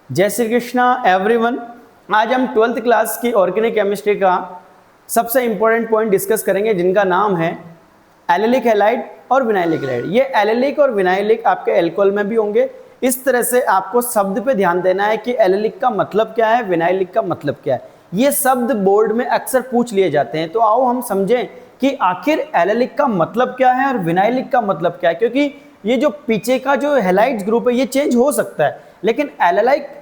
जय श्री कृष्णा एवरीवन। आज हम 12th क्लास की ऑर्गेनिक केमिस्ट्री का सबसे इंपॉर्टेंट पॉइंट डिस्कस करेंगे, जिनका नाम है एलिलिक हैलाइड और विनाइलिक हैलाइड। ये एलिलिक और विनाइलिक आपके एल्कोहल में भी होंगे। इस तरह से आपको शब्द पे ध्यान देना है कि एलिलिक का मतलब क्या है, विनाइलिक का मतलब क्या है। ये शब्द बोर्ड में अक्सर पूछ लिए जाते हैं, तो आओ हम समझें कि आखिर एलिलिक का मतलब क्या है और विनाइलिक का मतलब क्या है। क्योंकि ये जो पीछे का जो हैलाइड्स ग्रुप है ये चेंज हो सकता है, लेकिन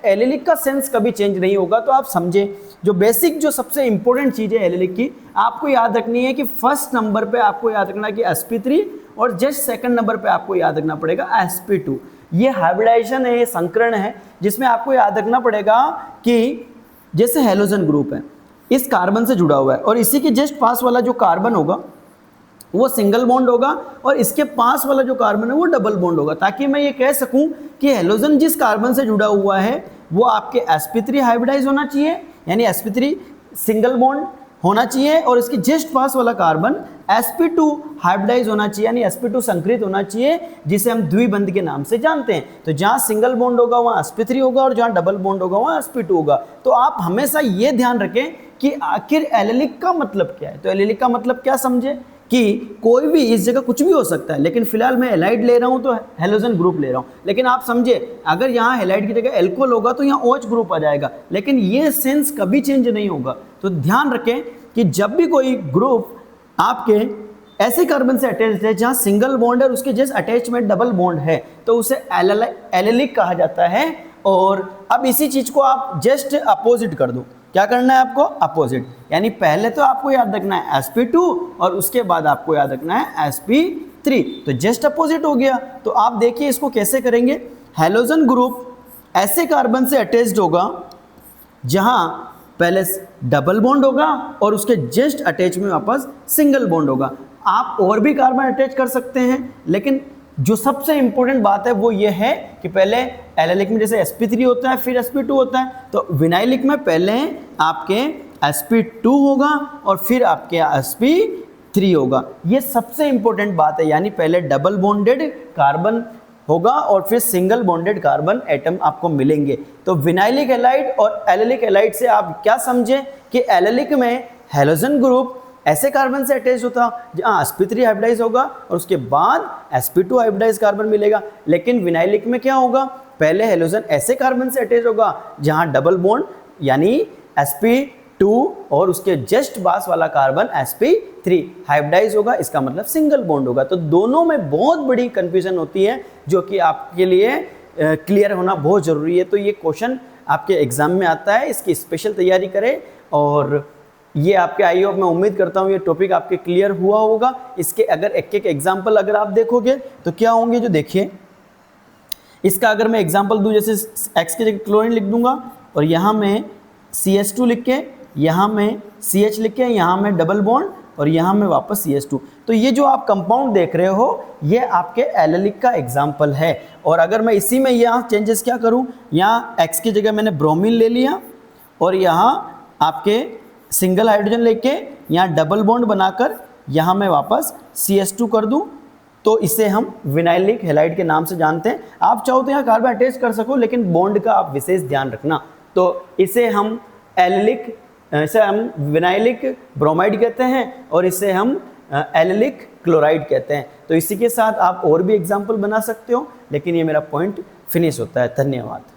एलिलिक का सेंस कभी चेंज नहीं होगा। तो आप समझें, जो बेसिक जो सबसे इंपॉर्टेंट चीज़ है एलिलिक की, आपको याद रखनी है कि फर्स्ट नंबर पे आपको याद रखना है कि sp3 और जस्ट सेकंड नंबर पे आपको याद रखना पड़ेगा sp2। ये हाइब्रिडाइजेशन है, ये संकरण है, जिसमें आपको याद रखना पड़ेगा कि जैसे हैलोजन ग्रुप है, इस कार्बन से जुड़ा हुआ है और इसी के जस्ट पास वाला जो कार्बन होगा वो सिंगल बॉन्ड होगा और इसके पास वाला जो कार्बन है वो डबल बॉन्ड होगा, ताकि मैं ये कह सकूं कि हैलोजन जिस कार्बन से जुड़ा हुआ है वो आपके sp3 हाइब्रिडाइज होना चाहिए, यानी sp3 सिंगल बॉन्ड होना चाहिए, और इसके जस्ट पास वाला कार्बन sp2 हाइब्रिडाइज होना चाहिए, यानी sp2 संकरित होना चाहिए, जिसे हम द्विबंध के नाम से जानते हैं। तो जहां सिंगल बॉन्ड होगा वहां sp3 होगा और जहां डबल बॉन्ड होगा वहां sp2 होगा। तो आप हमेशा ये ध्यान रखें कि आखिर एलिलिक का मतलब क्या है। तो एलिलिक का मतलब क्या समझे कि कोई भी इस जगह कुछ भी हो सकता है, लेकिन फिलहाल मैं हैलाइड ले रहा हूं तो हैलोजन ग्रुप ले रहा हूं। लेकिन आप समझे, अगर यहाँ हैलाइड की जगह एल्कोहल होगा तो यहाँ OH ग्रुप आ जाएगा, लेकिन ये सेंस कभी चेंज नहीं होगा। तो ध्यान रखें कि जब भी कोई ग्रुप आपके ऐसे कार्बन से अटैच्ड है जहां सिंगल बॉन्ड है और उसके जस्ट अटैचमेंट डबल बॉन्ड है, तो उसे एलिलिक कहा जाता है। और अब इसी चीज को आप जस्ट अपोजिट कर दो। क्या करना है आपको? अपोजिट, यानी पहले तो आपको याद रखना है sp2 और उसके बाद आपको याद रखना है sp3। तो जस्ट अपोजिट हो गया। तो आप देखिए इसको कैसे करेंगे। हैलोजन ग्रुप ऐसे कार्बन से अटैच्ड होगा जहां पहले डबल बॉन्ड होगा और उसके जस्ट अटैच में वापस सिंगल बॉन्ड होगा। आप और भी कार्बन अटैच कर सकते हैं, लेकिन जो सबसे इंपॉर्टेंट बात है वो ये है कि पहले एलिलिक में जैसे sp3 होता है फिर sp2 होता है, तो विनाइलिक में पहले आपके sp2 होगा और फिर आपके sp3 होगा। ये सबसे इंपॉर्टेंट बात है, यानी पहले डबल बॉन्डेड कार्बन होगा और फिर सिंगल बॉन्डेड कार्बन एटम आपको मिलेंगे। तो विनाइलिक हैलाइड और एलिलिक हैलाइड से आप क्या समझे कि एलिलिक में हैलोजन ग्रुप ऐसे कार्बन से अटैच होता जहाँ sp3 हाइब्रिडाइज होगा और उसके बाद sp2 हाइब्रिडाइज कार्बन मिलेगा। लेकिन विनाइलिक में क्या होगा, पहले हैलोजन ऐसे कार्बन से अटैच होगा जहाँ डबल बॉन्ड यानी sp2 और उसके जस्ट पास वाला कार्बन sp3 हाइब्रिडाइज होगा, इसका मतलब सिंगल बॉन्ड होगा। तो दोनों में बहुत बड़ी कंफ्यूजन होती है, जो कि आपके लिए क्लियर होना बहुत ज़रूरी है। तो ये क्वेश्चन आपके एग्जाम में आता है, इसकी स्पेशल तैयारी करें। और ये आपके आई होप, मैं उम्मीद करता हूँ ये टॉपिक आपके क्लियर हुआ होगा। इसके अगर एक एक एग्जाम्पल अगर आप देखोगे तो क्या होंगे, जो देखिए इसका अगर मैं एग्जाम्पल दूँ, जैसे x की जगह क्लोरीन लिख दूंगा और यहाँ में CH2 लिख के, यहाँ में CH लिख के, यहाँ में डबल बॉन्ड और यहाँ में वापस CH2। तो ये जो आप कंपाउंड देख रहे हो ये आपके एलिलिक का एग्जाम्पल है। और अगर मैं इसी में यहाँ चेंजेस क्या करूँ, यहाँ x की जगह मैंने ब्रोमीन ले लिया और यहाँ आपके सिंगल हाइड्रोजन लेके यहाँ डबल बॉन्ड बनाकर यहाँ मैं वापस CH2 कर दूँ, तो इसे हम विनाइलिक हैलाइड के नाम से जानते हैं। आप चाहो तो यहाँ कार्बन अटैच कर सको, लेकिन बॉन्ड का आप विशेष ध्यान रखना। तो इसे हम एलिलिक, इसे हम विनाइलिक ब्रोमाइड कहते हैं और इसे हम एलिलिक क्लोराइड कहते हैं। तो इसी के साथ आप और भी एग्जाम्पल बना सकते हो, लेकिन ये मेरा पॉइंट फिनिश होता है। धन्यवाद।